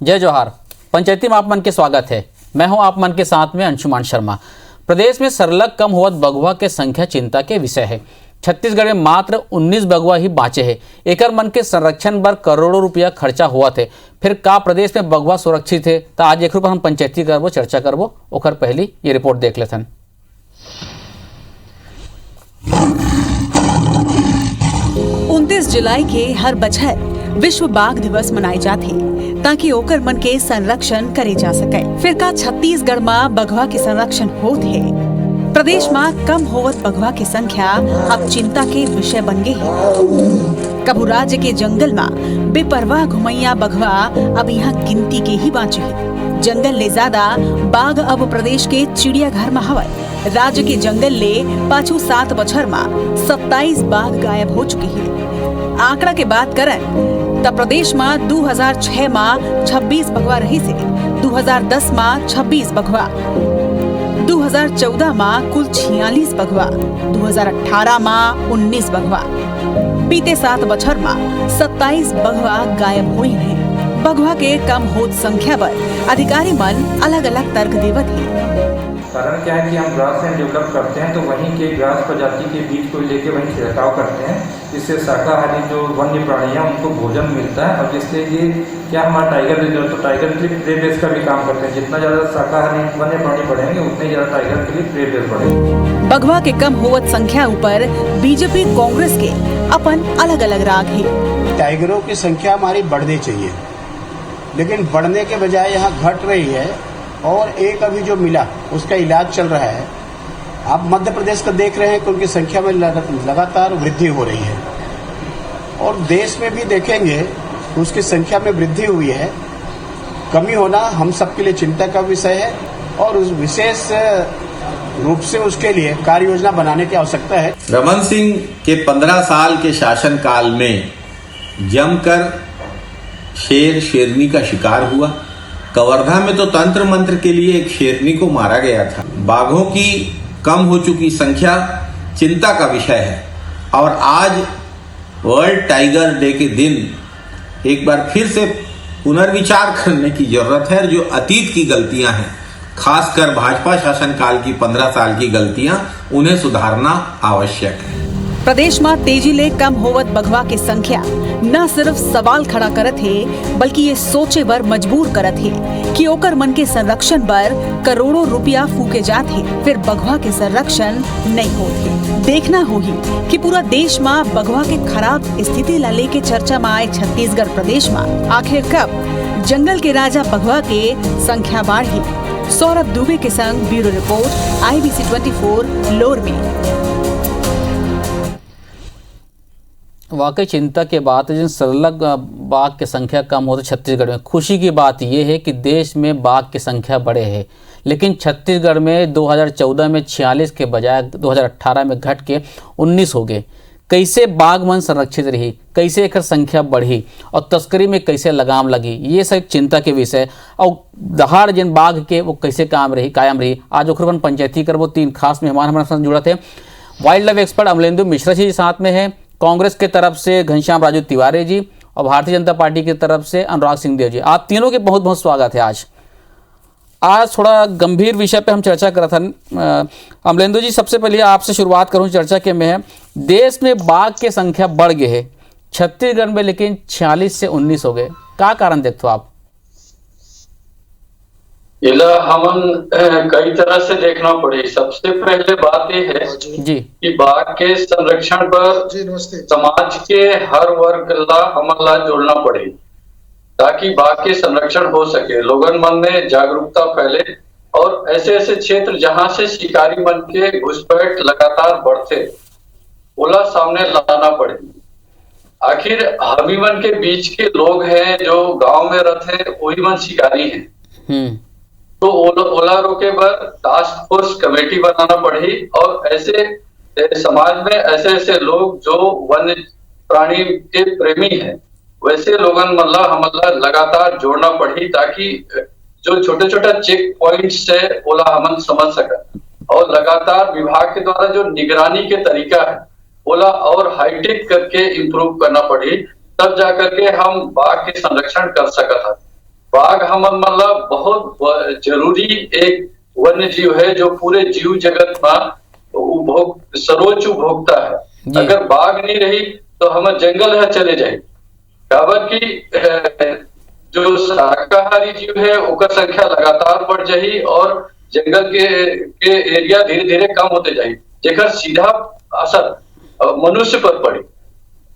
जय जोहार। पंचायती में आप मन के स्वागत है। मैं हूं आप मन के साथ में अंशुमान शर्मा। प्रदेश में सरलग कम होवत बगुआ के संख्या चिंता के विषय है। छत्तीसगढ़ में मात्र 19 बगुआ ही बाँचे हैं। एकर मन के संरक्षण पर करोड़ों रुपया खर्चा हुआ थे। फिर का प्रदेश में बगुआ सुरक्षित है? तो आज एक पर हम पंचायती करबो चर्चा करबो। ओकर पहली ये रिपोर्ट देख लेथन। 29 जुलाई के हर बछर विश्व बाघ दिवस मनाए जाथे ताकि ओकर मन के संरक्षण करे जा सके। फिर का छत्तीसगढ़ में बघवा के संरक्षण होत है। प्रदेश में कम होवत बघवा की संख्या अब चिंता के विषय बन गए है। कभू राज्य के जंगल में बेपरवाह घुमैया बघवा अब यहाँ गिनती के ही बाँचे है। जंगल ले ज्यादा बाघ अब प्रदेश के चिड़ियाघर में हवय। राज्य के जंगल ले पाछू 7 बछर में 27 बाघ गायब हो चुके हैं। आंकड़ा के बात करन तब प्रदेश में 2006 में 26 बघवा रही से 2010 में 26 बघवा, 2014 में कुल 46 बघवा, 2018 में 19 बघवा। बीते 7 बछर में 27 बघवा गायब हुए हैं। बघवा के कम होत संख्या पर अधिकारी मन अलग अलग तर्क देवत है। कारण क्या है कि हम ग्रास लैंड डेवलप करते हैं तो वहीं के ग्रास प्रजाति के बीज को लेके वहीं छिड़काव करते हैं, जिससे शाकाहारी जो वन्य प्राणी हैं उनको भोजन मिलता है। और जिससे ये क्या हमारा टाइगर रिजर्व तो टाइगर के लिए प्रे बेस का भी काम करते हैं। जितना ज़्यादा शाकाहारी वन्य प्राणी बढ़ेंगे उतने ज़्यादा टाइगर के लिए प्रे बेस बढ़ेगा। बघवा के कम होवत संख्या ऊपर बीजेपी कांग्रेस के अपन अलग अलग राग है। टाइगरों की संख्या हमारी बढ़नी चाहिए, लेकिन बढ़ने के बजाय यहाँ घट रही है। और एक अभी जो मिला उसका इलाज चल रहा है। आप मध्य प्रदेश का देख रहे हैं कि उनकी संख्या में लगातार वृद्धि हो रही है। और देश में भी देखेंगे तो उसकी संख्या में वृद्धि हुई है। कमी होना हम सबके लिए चिंता का विषय है और उस विशेष रूप से उसके लिए कार्य योजना बनाने की आवश्यकता है। रमन सिंह के 15 साल के शासनकाल में जमकर शेर शेरनी का शिकार हुआ। कवर्धा में तो तंत्र मंत्र के लिए एक शेरनी को मारा गया था। बाघों की कम हो चुकी संख्या चिंता का विषय है। और आज वर्ल्ड टाइगर डे के दिन एक बार फिर से पुनर्विचार करने की जरूरत है। जो अतीत की गलतियां हैं, खासकर भाजपा शासनकाल की 15 साल की गलतियां, उन्हें सुधारना आवश्यक है। प्रदेश में तेजी ले कम होवत बघवा की संख्या न सिर्फ सवाल खड़ा करत है, बल्कि ये सोचे बर मजबूर करत है कि ओकर मन के संरक्षण पर करोड़ों रुपया फूके जाते फिर बघवा के संरक्षण नहीं होते। देखना होगी कि पूरा देश में बघवा के खराब स्थिति ला लेके चर्चा में आए छत्तीसगढ़ प्रदेश में आखिर कब जंगल के राजा बघवा के संख्या बढ़ी। सौरभ दुबे के संग ब्यूरो रिपोर्ट IBC 24 लोरमी। वाकई चिंता के बात है जिन सरलग बाघ की संख्या कम हो तो छत्तीसगढ़ में खुशी की बात यह है कि देश में बाघ की संख्या बढ़े है। लेकिन छत्तीसगढ़ में 2014 में 46 के बजाय 2018 में घट के 19 हो गए। कैसे बाघ मन संरक्षित रही, कैसे एक संख्या बढ़ी और तस्करी में कैसे लगाम लगी, ये सब चिंता के विषय। और दहाड़ जिन बाघ के वो कैसे कायम रही। आज ओखरवन पंचायती कर वो 3 खास मेहमान हमारे साथ जुड़ा थे। Wild life expert Amlendu Mishra ji साथ में है, कांग्रेस के तरफ से घनश्याम राजू तिवारी जी और भारतीय जनता पार्टी की तरफ से अनुराग सिंहदेव जी। आप तीनों के बहुत बहुत स्वागत है। आज थोड़ा गंभीर विषय पे हम चर्चा कर रहा था। अमलेंदु जी, सबसे पहले आपसे शुरुआत करूं चर्चा के में है। देश में बाघ की संख्या बढ़ गई है छत्तीसगढ़ में, लेकिन 46 से 19 हो गए। क्या कारण देखते हो आप? इला हमन कई तरह से देखना पड़े। सबसे पहले बात यह है जी कि बाघ के संरक्षण पर समाज के हर वर्ग ला हमन ला जोड़ना पड़े ताकि बाघ के संरक्षण हो सके। लोगन मन में जागरूकता फैले और ऐसे ऐसे क्षेत्र जहां से शिकारी मन के घुसपैठ लगातार बढ़ते ओला सामने लाना पड़े। आखिर हमी मन के बीच के लोग हैं जो गांव में रहते हैं, वही मन शिकारी हैं। तो ओला रोके पर टास्क फोर्स कमेटी बनाना पड़ी और ऐसे समाज में ऐसे ऐसे लोग जो वन्य प्राणी के प्रेमी हैं वैसे लोगन मल्ला हमला लगातार जोड़ना पड़ी ताकि जो छोटे छोटे चेक पॉइंट्स है ओला हमन समझ सका। और लगातार विभाग के द्वारा जो निगरानी के तरीका है ओला और हाईटेक करके इम्प्रूव करना पड़ी, तब जाकर के हम बाघ के संरक्षण कर सका था। बाघ हमन मतलब बहुत जरूरी एक वन्य जीव है जो पूरे जीव जगत में उपभोग सर्वोच्च उपभोक्ता है। अगर बाघ नहीं रही तो हम जंगल है चले जाए। काबर की जो शाकाहारी जीव है उसका संख्या लगातार बढ़ जाही और जंगल के एरिया धीरे धीरे कम होते जाए, जेकर सीधा असर मनुष्य पर पड़ी।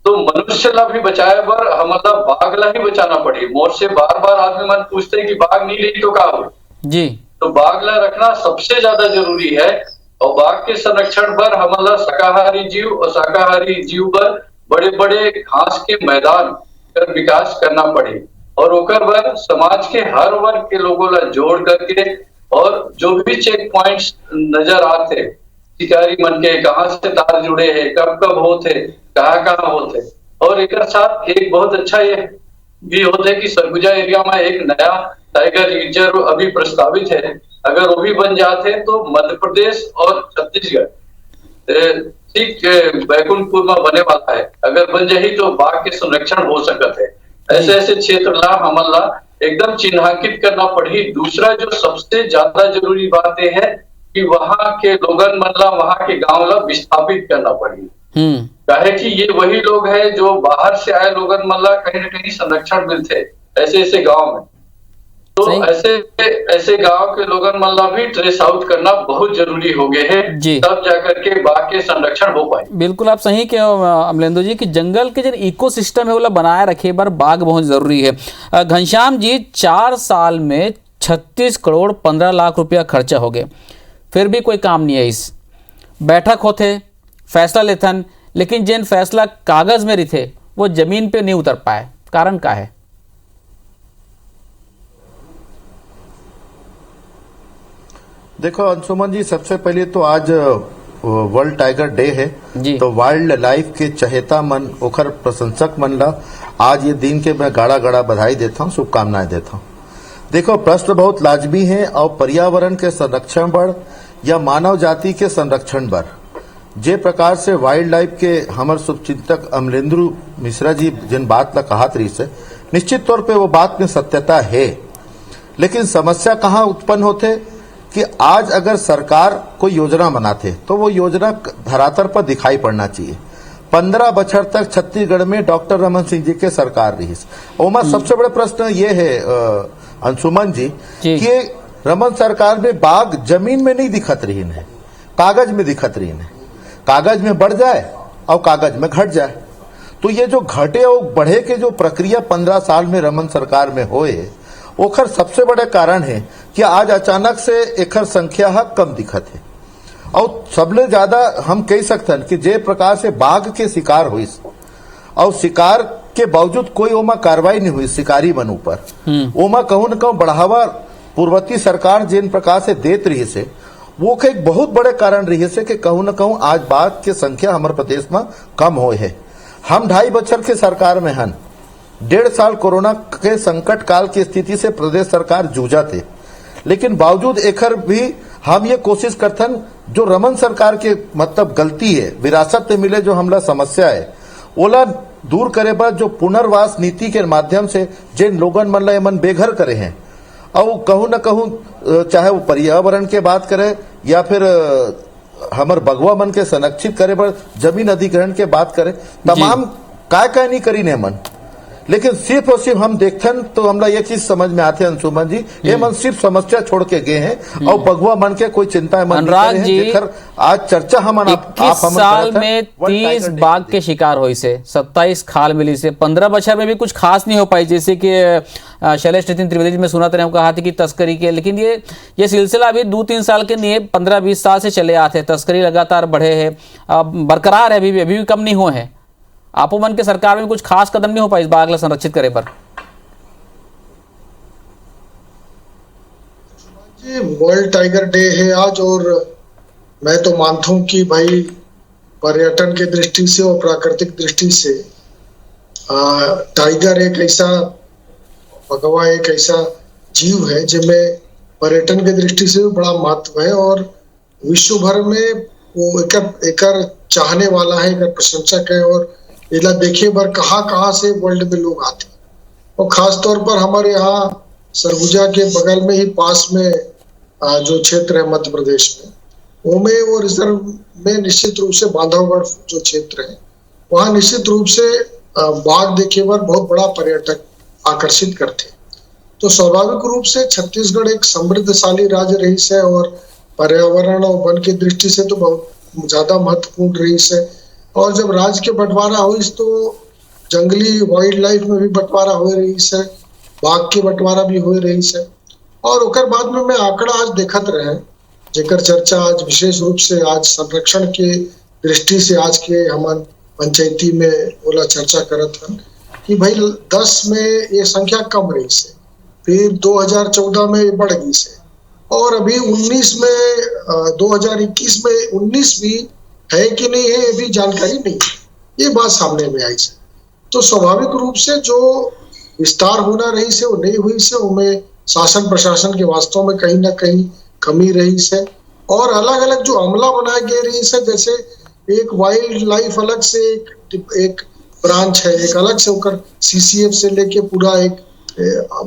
तो मनुष्य ला भी बचाए बर हमारा बाघ ला ही बचाना पड़ी। मोर से बार बार आदमी मन पूछते हैं कि बाघ नहीं रही तो क्या हो जी। तो बाघ ला रखना सबसे ज्यादा जरूरी है। और बाघ के संरक्षण पर हमारा शाकाहारी जीव और शाकाहारी जीव पर बड़े बड़े घास के मैदान कर विकास करना पड़े और ओकर बर समाज के हर वर्ग के लोगों ला जोड़ करके और जो भी चेक पॉइंट्स नजर आते, शिकारी मन के कहाँ से तार जुड़े हैं, कब कब होते, कहाँ होते। और एक साथ एक बहुत अच्छा ये भी होता है कि सरगुजा एरिया में एक नया टाइगर रिजर्व अभी प्रस्तावित है। अगर वो भी बन जाते तो मध्य प्रदेश और छत्तीसगढ़ ठीक बैकुंठपुर में बने वाला है। अगर बन जाही तो बाघ के संरक्षण हो सकते है। ऐसे ऐसे क्षेत्र ला हमला एकदम चिन्हांकित करना पड़ी। दूसरा जो सबसे ज्यादा जरूरी बात यह है कि वहां के लोगन मन ला वहां के गांव ला विस्थापित करना पड़ी। काहे कि ये वही लोग हैं जो बाहर से आए लोगन मन ला कहीं न कहीं संरक्षण मिलते ऐसे ऐसे गांव में। तो ऐसे गांव के लोगन मन ला भी ट्रेस आउट करना बहुत जरूरी हो गए है, तब जाकर के बाघ के संरक्षण हो पाए। बिल्कुल आप सही कहो अमलेंदु जी कि जंगल के जो इकोसिस्टम है वो बनाए रखे बार बाघ बहुत जरूरी है। घनश्याम जी 4 साल में 36 करोड़ 15 लाख रुपया खर्चा हो गए, फिर भी कोई काम नहीं है। इस बैठक होते फैसला लेथन, लेकिन जिन फैसला कागज में रही थे वो जमीन पे नहीं उतर पाए, कारण क्या है? देखो अंशुमन जी, सबसे पहले तो आज वर्ल्ड टाइगर डे है, तो वाइल्ड लाइफ के चहेता मन ओखर प्रशंसक मन ला आज ये दिन के मैं गाड़ा गाड़ा बधाई देता हूँ, शुभकामनाएं देता हूँ। देखो प्रश्न बहुत लाजमी है और पर्यावरण के संरक्षण पर या मानव जाति के संरक्षण पर जे प्रकार से वाइल्ड लाइफ के हमारे शुभचिंतक अमलेंदु मिश्रा जी जिन बात ला कहा रही से, निश्चित तौर पे वो बात में सत्यता है। लेकिन समस्या कहाँ उत्पन्न होते कि आज अगर सरकार कोई योजना बनाते तो वो योजना धरातल पर दिखाई पड़ना चाहिए। 15 बछर तक छत्तीसगढ़ में डॉक्टर रमन सिंह जी के सरकार रही। ओमा सबसे बड़ा प्रश्न ये है अंशुमन जी कि रमन सरकार में बाघ जमीन में नहीं दिखत रही है, कागज में दिखत रही है। कागज में बढ़ जाए और कागज में घट जाए। तो ये जो घटे और बढ़े के जो प्रक्रिया 15 साल में रमन सरकार में होए, ओखर सबसे बड़े कारण है कि आज अचानक से एकर संख्या कम दिखत है। और सबले ज्यादा हम कह सकते कि जे प्रकार से बाघ के शिकार हुई और शिकार के बावजूद कोई ओमा कार्रवाई नहीं हुई शिकारी मन ऊपर, ओमा कहूं न कहूं बढ़ावा पूर्ववर्ती सरकार जिन प्रकार से देत रही से, वो एक बहुत बड़े कारण रही से कि कहूं न कहूं आज बाघ की संख्या हमारे प्रदेश में कम हो है। हम 2.5 बछर के सरकार में हन, 1.5 साल कोरोना के संकट काल की स्थिति से प्रदेश सरकार जूझा थे, लेकिन बावजूद एकर भी हम ये कोशिश करथन जो रमन सरकार के मतलब गलती है, विरासत में मिले जो हमला समस्या है, ओला दूर करे पर जो पुनर्वास नीति के माध्यम से जिन लोगन मन ला मन बेघर करे हैं, और कहूं न कहूं चाहे वो पर्यावरण के बात करे या फिर हमर बगवा मन के संरक्षित करे पर जमीन अधिग्रहण के बात करे, तमाम काय नहीं करी ने मन। लेकिन सिर्फ और सिर्फ हम देखथन तो हमला ये चीज समझ में आते अंशुमन जी, ये मन सिर्फ समस्या छोड़ के गए हैं और बगवा मन के कोई चिंता मन अनुराग जी आज चर्चा हम 21 साल में 30 बाघ के शिकार हुई से, 27 खाल मिली से, 15 बछर में भी कुछ खास नहीं हो पाई। जैसे कि शैलेश नितिन त्रिवेदी जी में सुना था, कहा था कि तस्करी के, लेकिन ये सिलसिला अभी 2-3 साल के नहीं 15-20 साल से चले आते हैं। तस्करी लगातार बढ़े है, बरकरार है, अभी भी कम नहीं हुए हैं। आपो मन के सरकार में कुछ खास कदम नहीं हो पाई इस बाघ ला संरक्षित करे पर? वर्ल्ड टाइगर डे है आज, और मैं तो मानता हूं कि भाई पर्यटन के दृष्टि से और प्राकृतिक दृष्टि से टाइगर एक ऐसा बगवा एक ऐसा जीव है जिसमें पर्यटन के दृष्टि से भी बड़ा महत्व है और विश्व भर में वो एकर चाहने वाला है, एकर प्रशंसक है और इला देखे बार कहाँ से वर्ल्ड में लोग आते हैं। और खास तौर पर हमारे यहाँ सरगुजा के बगल में ही पास में जो क्षेत्र है मध्य प्रदेश में, वो रिजर्व में निश्चित रूप से बांधवगढ़ जो क्षेत्र है वहाँ निश्चित रूप से बाघ देखे पर बहुत बड़ा पर्यटक आकर्षित करते हैं। तो स्वाभाविक रूप से छत्तीसगढ़ एक समृद्धशाली राज्य रही है और पर्यावरण और वन की दृष्टि से तो बहुत ज्यादा महत्वपूर्ण रही है। और जब राज्य के बंटवारा हुई तो जंगली वाइल्ड लाइफ में भी बंटवारा हो रही है, बाघ के बंटवारा भी हो रही है। और ओकर बाद में मैं आंकड़ा आज देखत रहे जेकर चर्चा आज विशेष रूप से आज संरक्षण के दृष्टि से आज के हमारे पंचायती में बोला चर्चा करत हन कि भाई 10 में ये संख्या कम रही से, फिर 2014 में ये बढ़ गई से, और अभी 19 में 2021 में 19 भी है कि नहीं है ये भी जानकारी नहीं है, ये बात सामने में आई से। तो स्वाभाविक रूप से जो विस्तार होना रही से वो नहीं हुई से, उनमें शासन प्रशासन के वास्तव में कहीं ना कहीं कमी रही से। और अलग अलग जो अमला बनाए गए रही से, जैसे एक वाइल्ड लाइफ अलग से एक ब्रांच है, एक अलग से होकर CCF से लेके पूरा एक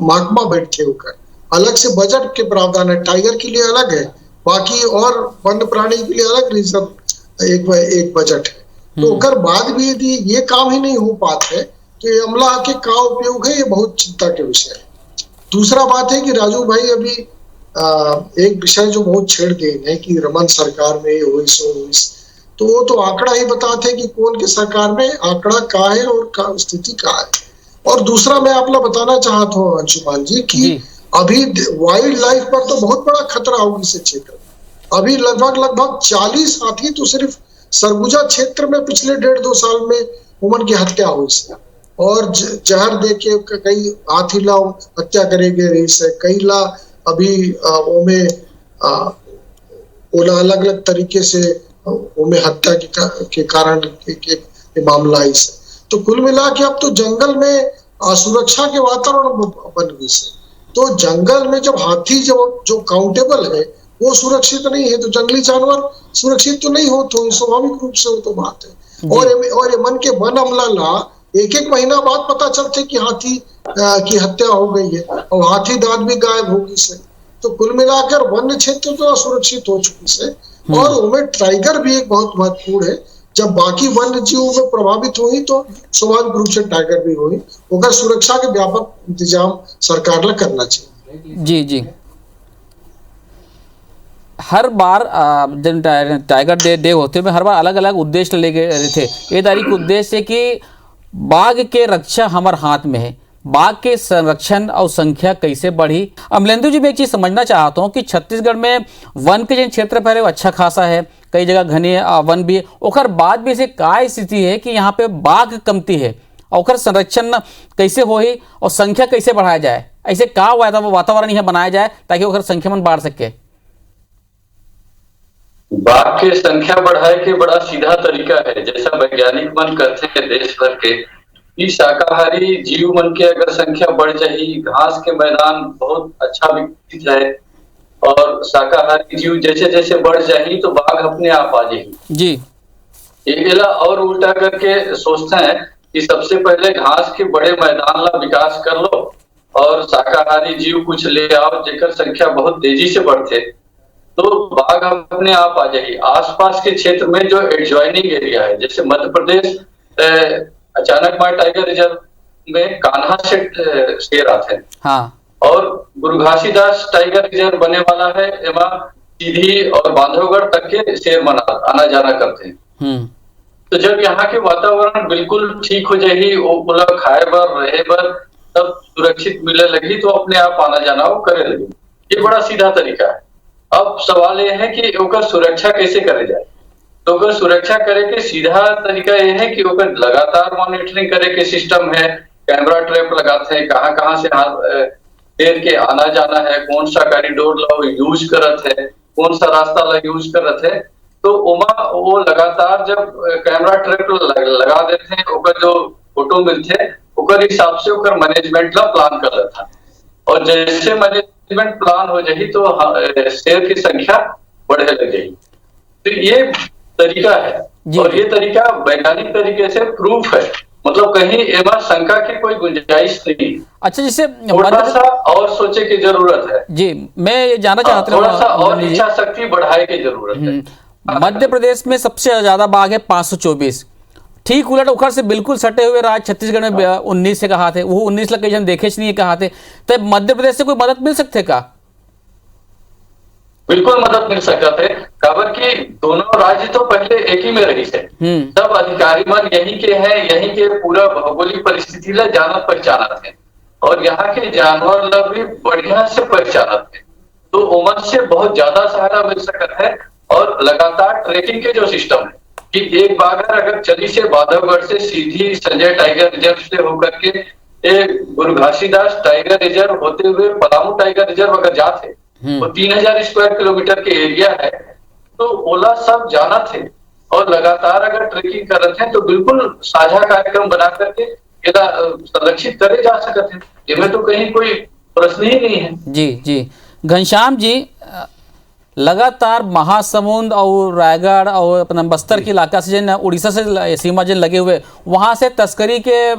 महकमा बैठे होकर अलग से बजट के प्रावधान है। टाइगर के लिए अलग है, बाकी और वन्य प्राणी के लिए अलग रिजर्व एक बजट है। तो ओकर बाद भी यदि ये काम ही नहीं हो पाते है तो ये अमला के का उपयोग है, ये बहुत चिंता के विषय है। दूसरा बात है कि राजू भाई अभी एक विषय जो बहुत छेड़ गए है कि रमन सरकार में हुई सो हुई, तो वो तो आंकड़ा ही बताते हैं कि कौन के सरकार में आंकड़ा का है और स्थिति का है। और दूसरा मैं आपको बताना चाहता हूँ अंशुमान जी कि अभी वाइल्ड लाइफ पर तो बहुत बड़ा खतरा होगी इस क्षेत्र में। अभी लगभग 40 हाथी तो सिर्फ सरगुजा क्षेत्र में पिछले 1.5-2 साल में उमन की हत्या हुई है, और जहर दे के कई हाथी ला हत्या करेगे रही से, कई ला अभी ओमे ओला अलग अलग तरीके से ओमे हत्या के कारण के मामला आई से। तो कुल मिला के अब तो जंगल में सुरक्षा के वातावरण बन गई से। तो जंगल में जब हाथी जो काउंटेबल है वो सुरक्षित नहीं है तो जंगली जानवर सुरक्षित तो नहीं हो, तो स्वाभाविक रूप से वो तो बात है। और मन के वन अमला ला एक महीना बाद पता चलते कि हाथी की हत्या हो गई है और हाथी दांत भी गायब होगी से। तो कुल मिलाकर वन्य क्षेत्र तो असुरक्षित हो चुकी से, और उनमें टाइगर भी एक बहुत महत्वपूर्ण है। जब बाकी वन्य जीव में प्रभावित हुई तो स्वाभाविक रूप से टाइगर भी हुई, उनका सुरक्षा के व्यापक इंतजाम सरकार ने करना चाहिए। जी हर बार जब टाइगर डे होते हुए हर बार अलग अलग उद्देश्य ले गए थे। ये तारीख उद्देश्य है कि बाघ के रक्षा हमारे हाथ में है, बाघ के संरक्षण और संख्या कैसे बढ़ी। अमलेंदु जी मैं एक चीज़ समझना चाहता हूँ कि छत्तीसगढ़ में वन के जिन क्षेत्र पहले वो अच्छा खासा है, कई जगह घने वन भी है, ओकर बाद भी ऐसे का स्थिति है कि यहाँ पे बाघ कमती है, ओकर संरक्षण कैसे हो ही और संख्या कैसे बढ़ाया जाए, ऐसे का वातावरण यहाँ बनाया जाए ताकि ओकर संख्या मन बढ़ सके। बाघ के संख्या बढ़ाए के बड़ा सीधा तरीका है, जैसा वैज्ञानिक मन कहते हैं देश भर के कि शाकाहारी जीव मन के अगर संख्या बढ़ जाए, घास के मैदान बहुत अच्छा विकसित है और शाकाहारी जीव जैसे जैसे बढ़ जाए तो बाघ अपने आप आ जाएगी जी। ये और उल्टा करके सोचते हैं कि सबसे पहले घास के बड़े मैदान ला विकास कर लो और शाकाहारी जीव कुछ ले आओ जेकर संख्या बहुत तेजी से बढ़ते तो बाघ अपने आप आ जाएगी। आसपास के क्षेत्र में जो एडजॉइनिंग एरिया है, जैसे मध्य प्रदेश अचानक मार टाइगर रिजर्व में कान्हा से शेर आते हैं, हाँ, और गुरु घासीदास टाइगर रिजर्व बने वाला है, एवं सीधी और बांधवगढ़ तक के शेर आना जाना करते हैं। तो जब यहाँ के वातावरण बिल्कुल ठीक हो जाएगी, वो खाए बर रहे बर तब सुरक्षित मिले लगी तो अपने आप आना जाना वो करे लगी। ये बड़ा सीधा तरीका है। अब सवाल ये है कि ओकर सुरक्षा कैसे करे जाए। तो अगर सुरक्षा करे के सीधा तरीका ये है कि ओकर लगातार मॉनिटरिंग करे के सिस्टम है, कैमरा ट्रैप लगाते हैं, कहाँ कहाँ से शेर के आना जाना है, कौन सा कॉरिडोर ला यूज करत है, कौन सा रास्ता ला यूज करत है। तो वो लगातार जब कैमरा ट्रैप लगा देते हैं, ओकर जो फोटो मिलते हैं ओकर हिसाब से ओकर मैनेजमेंट ला प्लान कर लेता है, और जैसे मैनेजमेंट प्लान हो जाएगी तो शेर की संख्या बढ़े लगेगी। तो ये तरीका है और ये तरीका वैज्ञानिक तरीके से प्रूफ है मतलब कहीं एवं शंका की कोई गुंजाइश नहीं। अच्छा, जिसे थोड़ा सा और सोचे की जरूरत है। जी, मैं ये जानना चाहता हूँ, थोड़ा सा और इच्छा शक्ति बढ़ाए की जरूरत है। मध्य प्रदेश में सबसे ज्यादा बाघ है 524, ठीक उलट उखड़ से बिल्कुल सटे हुए राज्य छत्तीसगढ़ में 19 से कहा थे, वो 19 लोकेशन देखे नहीं कहा थे। तब मध्य प्रदेश से कोई मदद मिल सकते का? बिल्कुल मदद मिल सकता थे, खबर की दोनों राज्य तो पहले एक ही में रही थे। सब अधिकारी मन यहीं के हैं, यहीं के पूरा भौगोलिक परिस्थिति ला जानत पहचानत है और यहाँ के जानवर ला भी बढ़िया से पहचानत है, तो ओमन से बहुत ज्यादा सहायता मिल सकता है। और लगातार ट्रैकिंग के जो सिस्टम है कि एक बाघर अगर चली से बांधवगढ़ से सीधी संजय टाइगर रिजर्व से होकर के एक गुरु घासीदास टाइगर रिजर्व होते हुए पलामू टाइगर रिजर्व अगर जाते, वो 3000 स्क्वायर किलोमीटर के एरिया है, तो ओला सब जाना थे और लगातार अगर ट्रेकिंग कर रहे थे तो बिल्कुल साझा कार्यक्रम बना करके संरक्षित करे जा सकते हैं। इसमें तो कहीं कोई प्रश्न ही नहीं है। जी जी, घनश्याम जी, लगातार महासमुंद और रायगढ़ और अपना बस्तर के इलाका से जिन उड़ीसा से सीमा जिन लगे हुए, वहां से तस्करी के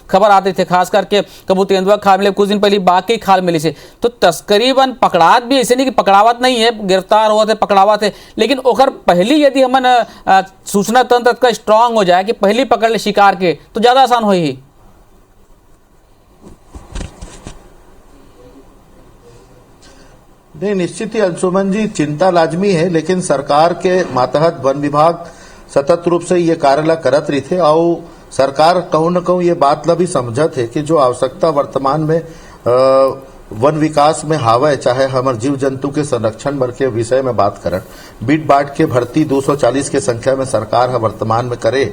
खबर आते थे, खास करके कबू तेंदुआ खाल मिले, कुछ दिन पहले बाघ की खाल मिली से। तो तस्करी वन पकड़ात भी ऐसे नहीं कि पकड़ावत नहीं है, गिरफ्तार हुआ थे, पकड़ावा थे, लेकिन ओकर पहली यदि हमन सूचना तंत्र का स्ट्रांग हो जाए कि पहली पकड़ ले शिकार के, तो ज्यादा आसान हो ही। नहीं, निश्चित ही अंशुमन जी, चिंता लाजमी है, लेकिन सरकार के मातहत वन विभाग सतत रूप से ये कार्य करत रही थे और सरकार कहूं न कहूं ये बात ला भी समझत है कि जो आवश्यकता वर्तमान में वन विकास में हावे, चाहे हमार जीव जंतु के संरक्षण बर के विषय में बात करन, बीट बाट के भर्ती 240 के संख्या में सरकार है वर्तमान में करे,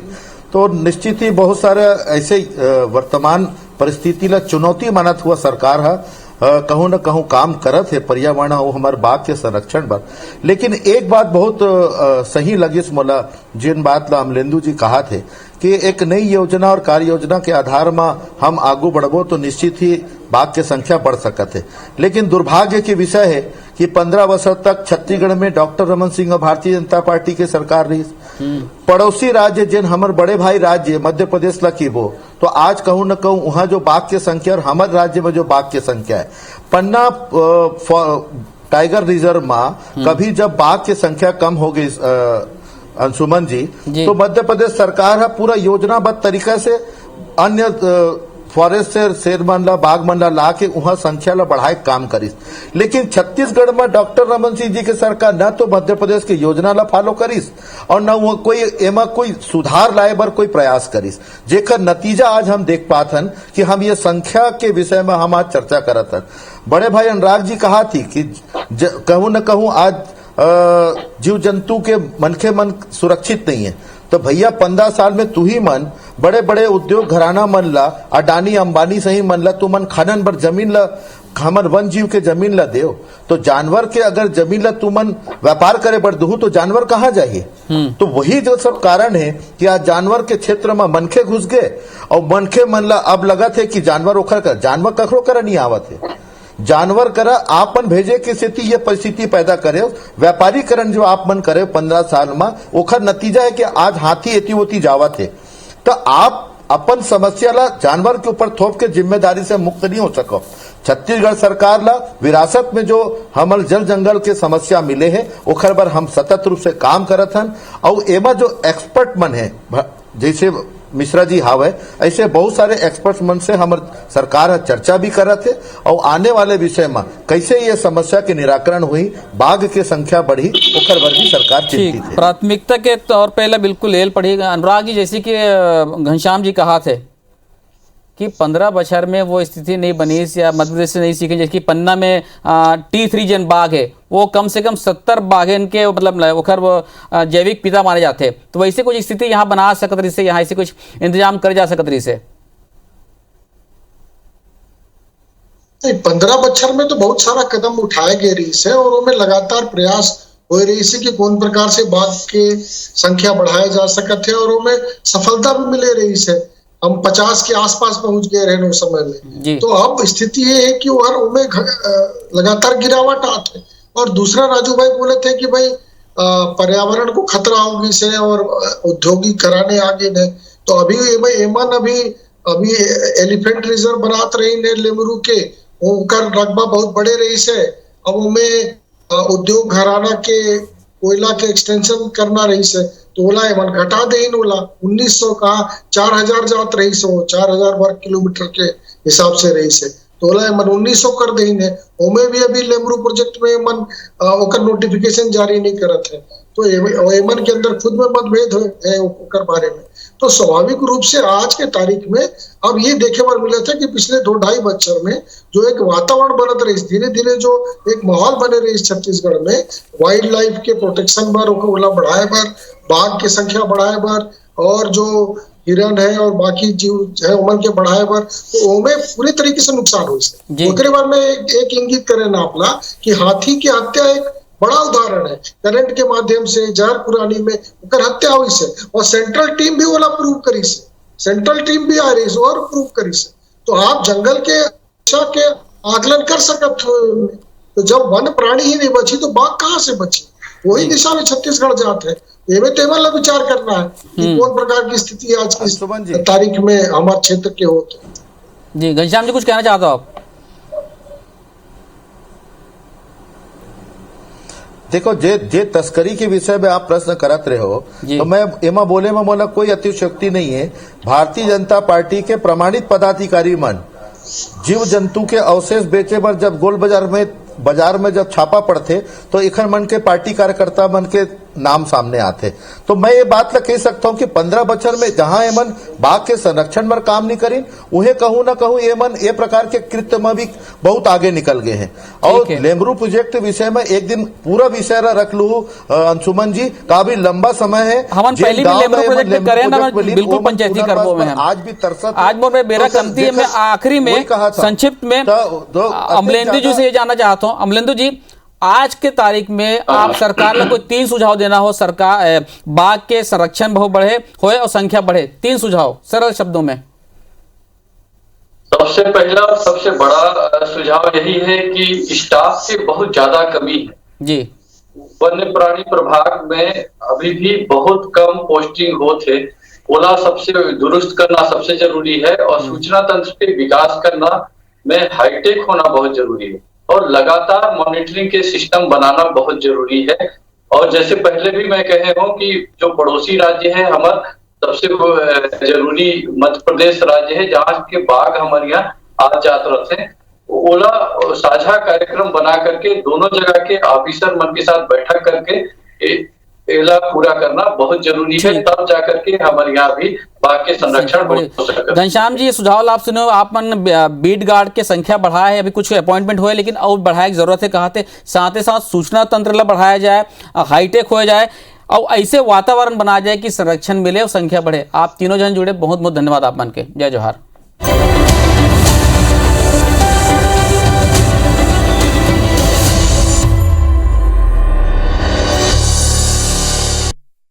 तो निश्चित ही बहुत सारे ऐसे वर्तमान परिस्थिति ला चुनौती मानत हुआ सरकार है कहूं न कहूं काम करत है पर्यावरण और हमारे बाघ के संरक्षण पर। लेकिन एक बात बहुत सही लगी मोला, जिन बात ला अमलेंदु जी कहा थे कि एक नई योजना और कार्य योजना के आधार में हम आगू बढ़बो तो निश्चित ही बाघ की संख्या बढ़ सकत है। लेकिन दुर्भाग्य की विषय है कि 15 वर्ष तक छत्तीसगढ़ में डॉक्टर रमन सिंह और भारतीय जनता पार्टी के सरकार रही। पड़ोसी राज्य जिन हमारे बड़े भाई राज्य मध्य प्रदेश ला कीबो, तो आज कहूं न कहूं वहां जो बाघ की संख्या और हमारे राज्य में जो बाघ की संख्या है, पन्ना टाइगर रिजर्व में कभी जब बाघ की संख्या कम हो गई अंशुमन जी, तो मध्य प्रदेश सरकार है पूरा योजनाबद्ध तरीका से अन्य फॉरेस्ट से शेर मन ला बाघ मन ला के वहां संख्या ला बढ़ाए काम करिस। लेकिन छत्तीसगढ़ में डॉक्टर रमन सिंह जी के सरकार न तो मध्य प्रदेश की योजना ला फॉलो करिस और न वो कोई एमा कोई सुधार लाए बर कोई प्रयास करिस, जेकर नतीजा आज हम देख पाथन कि हम ये संख्या के विषय में हम आज चर्चा करत हन। बड़े भाई अनुराग जी कहा थी कि कहूं न कहूं आज जीव जंतु के मनखे मन सुरक्षित नहीं है, तो भैया 15 साल में तू ही मन बड़े बड़े उद्योग घराना मन ला, अडानी अंबानी सही मन ला, तू मन खनन पर जमीन ला, हमर वन जीव के जमीन ला देव, तो जानवर के अगर जमीन ला तू मन व्यापार करे बढ़ दू तो जानवर कहाँ जाइए। तो वही जो सब कारण है कि आज जानवर के क्षेत्र में मनखे घुस गए और मनखे मन ला अब लगा थे कि जानवर ओखर कर, जानवर कखरो कर नहीं आवत है, जानवर करा आपन भेजे की स्थिति ये परिस्थिति पैदा करे। व्यापारीकरण जो आप मन करे 15 साल में, ओखर नतीजा है कि आज हाथी एती होती जावत है। तो आप अपन समस्या ला जानवर के ऊपर थोप के जिम्मेदारी से मुक्त नहीं हो सको। छत्तीसगढ़ सरकार ला विरासत में जो हमल जल जंगल के समस्या मिले है, ओखर पर हम सतत रूप से काम करत हन और एमा जो एक्सपर्ट मन है, जैसे मिश्रा जी हावे, ऐसे बहुत सारे एक्सपर्ट्स मन से हमारे सरकार चर्चा भी करत है और आने वाले विषय में कैसे ये समस्या के निराकरण हुई, बाघ की संख्या बढ़ी, ओकर पर भी सरकार चिंतित है। प्राथमिकता के तौर पर बिल्कुल लेल पड़ेगा। अनुराग जी, जैसे कि घनश्याम जी कहा थे कि 15 बछर में वो स्थिति नहीं बनी या मध्य प्रदेश से नहीं सीखी, जैसे पन्ना में T3 जन बाघ है, वो कम से कम 70 बाघन के मतलब ओखर वो जैविक पिता माने जाते, तो वैसे कुछ स्थिति यहाँ बना सकत रही से, यहाँ ऐसे कुछ इंतजाम कर जा सकत रही से। 15 बछर में तो बहुत सारा कदम उठाए गए रही से और उनमें लगातार प्रयास हो रही से कि कौन प्रकार से बाघ के संख्या बढ़ाया जा सकते है और उनमें सफलता भी मिले रही से। हम 50 के आसपास पहुंच गए रहे उस समय में। तो अब स्थिति ये है कि हर उनमें लगातार गिरावट आते है। और दूसरा राजू भाई बोले थे कि भाई पर्यावरण को खतरा होगी से और औद्योगिक कराने आगे ने तो अभी एमन अभी एलिफेंट रिजर्व बनात रही ने लेमरू के, ओकर रकबा बहुत बड़े रही से। अब उनमें उद्योग घराना के कोयला के एक्सटेंशन करना रही से, तो ओला एमन घटा दे ओला 1900 का 4000 जात रही से, 4000 वर्ग किलोमीटर के हिसाब से रही से, तो ओला एमन 1900 कर दे ने। ओमे भी अभी लेमरू प्रोजेक्ट में एमन ओकर नोटिफिकेशन जारी नहीं करत है, तो एमन के अंदर खुद में मतभेद है ओकर बारे में। तो स्वाभाविक रूप से आज के तारीख में अब ये देखे बार मिला था कि पिछले 2-2.5 बच्चर में जो एक वातावरण बनत रही, धीरे धीरे जो एक माहौल बने रही छत्तीसगढ़ में वाइल्ड लाइफ के प्रोटेक्शन बर, ओला बढ़ाए बर, बाघ की संख्या बढ़ाए बर, और जो हिरन है और बाकी जीव है उमन के बढ़ाए बर, तो ओमे पूरी तरीके से नुकसान हुई से। ओकरे बार में एक इंगित करे ना अपना कि हाथी की हत्या एक बड़ा उदाहरण है। करंट के माध्यम से जहर पुरानी में ओकर हत्या हुई से, और सेंट्रल टीम भी ओला प्रूव करी से, सेंट्रल टीम भी आ रही से और प्रूव करी से। तो आप जंगल के अच्छा के आकलन कर सकत हो, तो जब वन प्राणी ही नहीं बची तो बाघ कहाँ से बची? वही दिशा में छत्तीसगढ़ जाते हैं। ये टेबल विचार करना है कि कौन प्रकार की स्थिति आज की तारीख में हमारे क्षेत्र के होते। जी घनश्याम जी कुछ कहना चाहते हो आप? देखो जे तस्करी के विषय में आप प्रश्न करत रहे हो, तो मैं एमा बोले में मोला कोई अतिशयोक्ति नहीं है। भारतीय जनता पार्टी के प्रमाणित पदाधिकारी मन जीव जंतु के अवशेष बेचे पर जब गोल बाजार में जब छापा पड़ते तो इखन मन के पार्टी कार्यकर्ता मन के नाम सामने आते। तो मैं ये बात कह सकता हूँ कि 15 बच्चर में जहां एमन बाघ के संरक्षण पर काम नहीं करी, उन्हें कहूं ना कहूं एमन ये प्रकार के कृत्य में भी बहुत आगे निकल गए हैं। और लेमरू प्रोजेक्ट विषय में एक दिन पूरा विषय रख लू अंशुमन जी, काफी लंबा समय है। हम पहले भी लेमरू प्रोजेक्ट करे ना, बिल्कुल पंचायती करबो में आज भी तरसत। आज मोर में बेरा कमती है, मैं आखिरी में संक्षिप्त में अमलेंदु जी से जानना चाहता हूँ। अमलेंदु जी, आज के तारीख में आप सरकार को कोई 3 सुझाव देना हो, सरकार बाघ के संरक्षण बहुत बढ़े होए और संख्या बढ़े, 3 सुझाव सरल शब्दों में। सबसे पहला सबसे बड़ा सुझाव यही है कि स्टाफ की बहुत ज्यादा कमी है जी। वन्य प्राणी प्रभाग में अभी भी बहुत कम पोस्टिंग होते, ओला सबसे दुरुस्त करना सबसे जरूरी है। और सूचना तंत्र के विकास करना में हाईटेक होना बहुत जरूरी है, और लगातार मॉनिटरिंग के सिस्टम बनाना बहुत जरूरी है। और जैसे पहले भी मैं कहे हूं कि जो पड़ोसी राज्य है हमारा, सबसे जरूरी मध्य प्रदेश राज्य है जहाँ के बाघ हमारे यहाँ आ जात रहते हैं। ओला साझा कार्यक्रम बना करके दोनों जगह के ऑफिसर मन के साथ बैठक करके एला पूरा करना बहुत जरूरी है, तब जाकर के हमारे यहाँ भी बाघ के संरक्षण हो सके। घनश्याम जी, ये सुझाव आप सुनो, आप मन बीट गार्ड के संख्या बढ़ाया है, अभी कुछ अपॉइंटमेंट हुए लेकिन और बढ़ाने की जरूरत है कहते, साथ ही साथ सूचना तंत्र ला बढ़ाया जाए, हाईटेक हो जाए और ऐसे वातावरण बनाया जाए कि संरक्षण मिले और संख्या बढ़े। आप तीनों जन जुड़े, बहुत बहुत धन्यवाद आप मन के। जय जोहार।